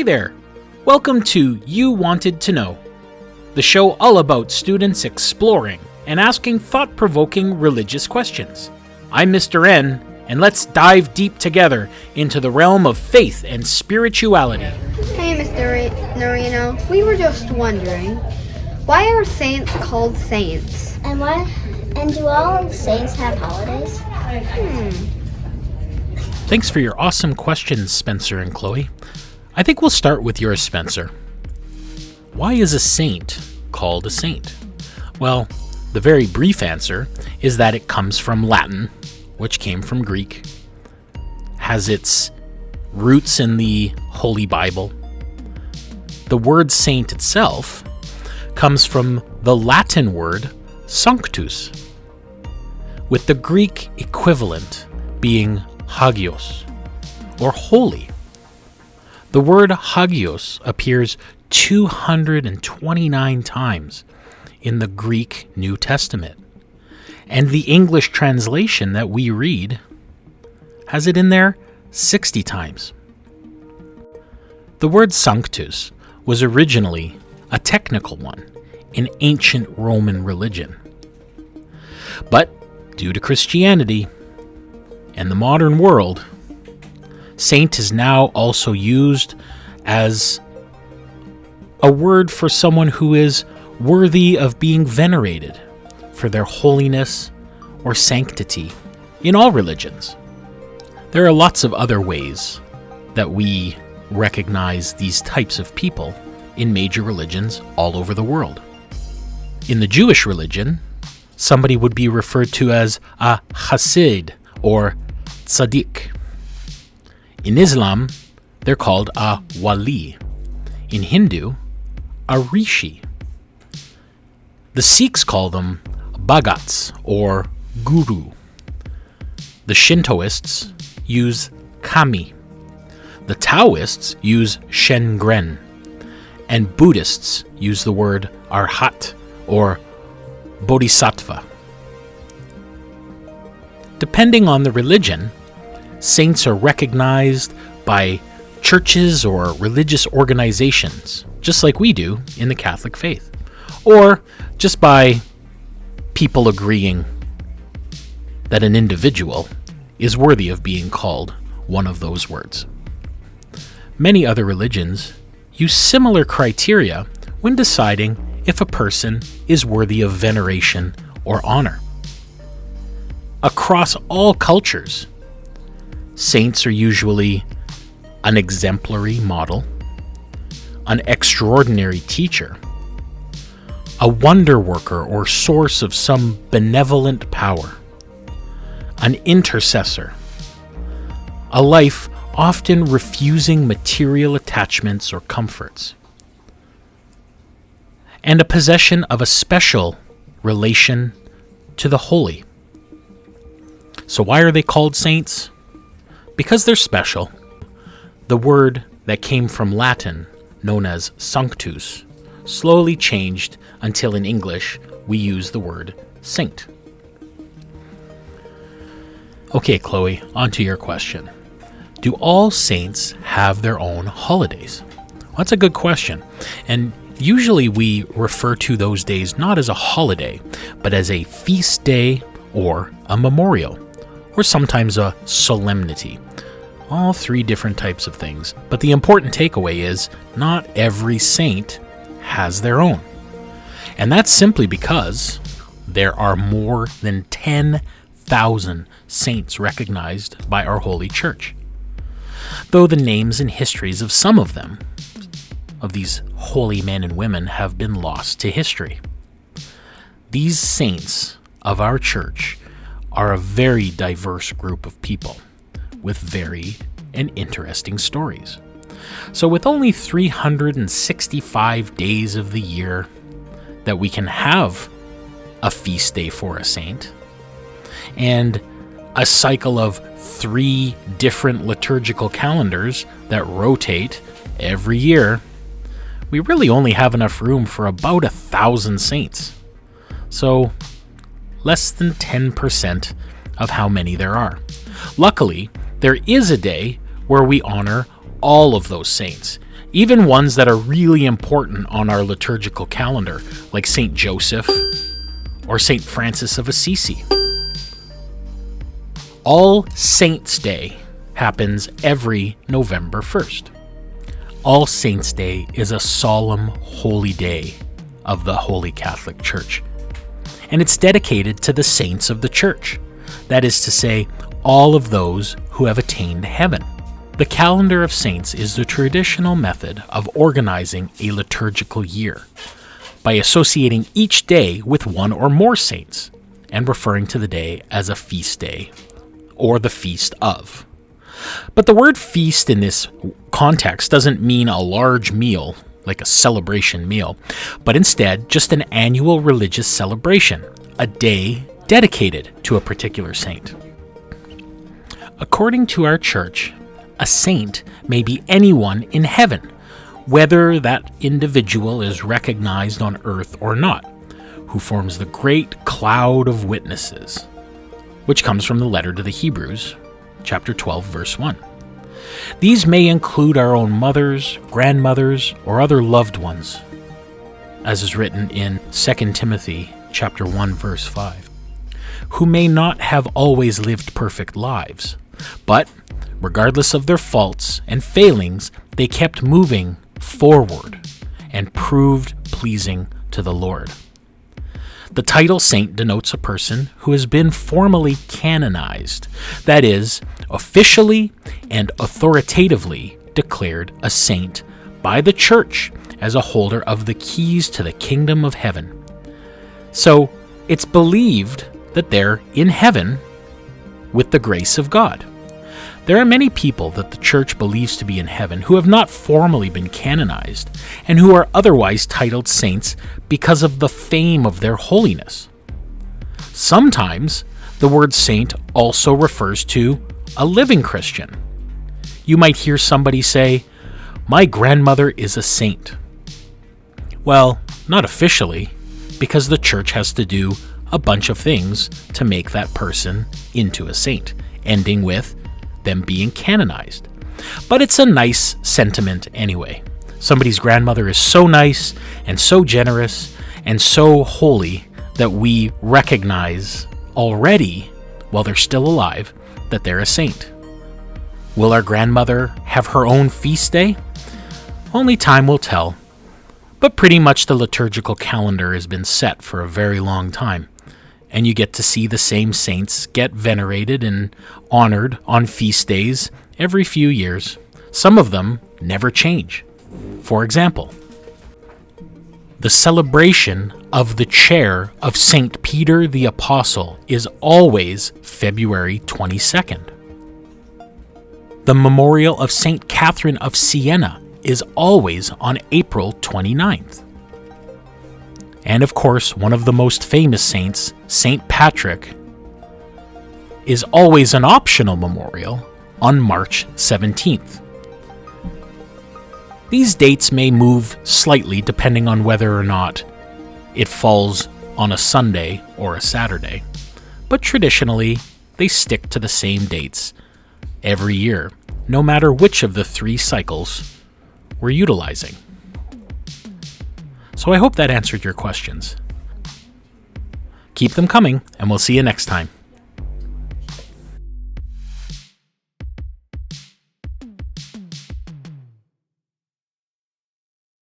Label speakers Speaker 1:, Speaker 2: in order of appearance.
Speaker 1: Hey there! Welcome to You Wanted to Know, the show all about students exploring and asking thought-provoking religious questions. I'm Mr. N, and let's dive deep together into the realm of faith and spirituality.
Speaker 2: Hey, Mr. Norino, we were just wondering, why are saints called saints?
Speaker 3: And do all saints have holidays?
Speaker 1: Thanks for your awesome questions, Spencer and Chloe. I think we'll start with yours, Spencer. Why is a saint called a saint? Well, the very brief answer is that it comes from Latin, which came from Greek, has its roots in the Holy Bible. The word saint itself comes from the Latin word sanctus, with the Greek equivalent being hagios, or holy. The word hagios appears 229 times in the Greek New Testament, and the English translation that we read has it in there 60 times. The word sanctus was originally a technical one in ancient Roman religion. But due to Christianity and the modern world, saint is now also used as a word for someone who is worthy of being venerated for their holiness or sanctity in all religions. There are lots of other ways that we recognize these types of people in major religions all over the world. In the Jewish religion, somebody would be referred to as a Hasid or Tzaddik. In Islam, they're called a Wali. In Hindu, a Rishi. The Sikhs call them Bhagats or Guru. The Shintoists use Kami. The Taoists use Shengren. And Buddhists use the word Arhat or Bodhisattva. Depending on the religion, saints are recognized by churches or religious organizations, just like we do in the Catholic faith, or just by people agreeing that an individual is worthy of being called one of those words. Many other religions use similar criteria when deciding if a person is worthy of veneration or honor. Across all cultures, saints are usually an exemplary model, an extraordinary teacher, a wonder worker or source of some benevolent power, an intercessor, a life often refusing material attachments or comforts, and a possession of a special relation to the holy. So why are they called saints? Because they're special. The word that came from Latin, known as sanctus, slowly changed until in English we use the word saint. Okay, Chloe, on to your question. Do all saints have their own holidays? Well, that's a good question. And usually we refer to those days not as a holiday, but as a feast day or a memorial, or sometimes a solemnity. All three different types of things. But the important takeaway is not every saint has their own. And that's simply because there are more than 10,000 saints recognized by our Holy Church. Though the names and histories of some of them, of these holy men and women, have been lost to history. These saints of our church are a very diverse group of people with varied and interesting stories. So with only 365 days of the year that we can have a feast day for a saint, and a cycle of 3 different liturgical calendars that rotate every year, we really only have enough room for about 1,000 saints. So less than 10% of how many there are. Luckily, there is a day where we honor all of those saints, even ones that are really important on our liturgical calendar, like St. Joseph or St. Francis of Assisi. All Saints' Day happens every November 1st. All Saints' Day is a solemn, holy day of the Holy Catholic Church, and it's dedicated to the saints of the Church, that is to say, all of those who have attained heaven. The calendar of saints is the traditional method of organizing a liturgical year by associating each day with one or more saints and referring to the day as a feast day or the feast of. But the word feast in this context doesn't mean a large meal, like a celebration meal, but instead just an annual religious celebration, a day dedicated to a particular saint. According to our church, a saint may be anyone in heaven, whether that individual is recognized on earth or not, who forms the great cloud of witnesses, which comes from the letter to the Hebrews, chapter 12, verse 1. These may include our own mothers, grandmothers, or other loved ones, as is written in 2 Timothy chapter 1, verse 5, who may not have always lived perfect lives, but regardless of their faults and failings, they kept moving forward and proved pleasing to the Lord. The title saint denotes a person who has been formally canonized, that is, officially and authoritatively declared a saint by the Church as a holder of the keys to the kingdom of heaven. So, it's believed that they're in heaven with the grace of God. There are many people that the Church believes to be in heaven who have not formally been canonized and who are otherwise titled saints because of the fame of their holiness. Sometimes the word saint also refers to a living Christian. You might hear somebody say, "My grandmother is a saint." Well, not officially, because the Church has to do a bunch of things to make that person into a saint, ending with them being canonized. But it's a nice sentiment anyway. Somebody's grandmother is so nice and so generous and so holy that we recognize already, while they're still alive, that they're a saint. Will our grandmother have her own feast day? Only time will tell. But pretty much the liturgical calendar has been set for a very long time, and you get to see the same saints get venerated and honored on feast days every few years. Some of them never change. For example, the celebration of the chair of St. Peter the Apostle is always February 22nd. The memorial of St. Catherine of Siena is always on April 29th. And of course, one of the most famous saints, St. Patrick, is always an optional memorial on March 17th. These dates may move slightly depending on whether or not it falls on a Sunday or a Saturday, but traditionally they stick to the same dates every year, no matter which of the 3 cycles we're utilizing. So I hope that answered your questions. Keep them coming, and we'll see you next time.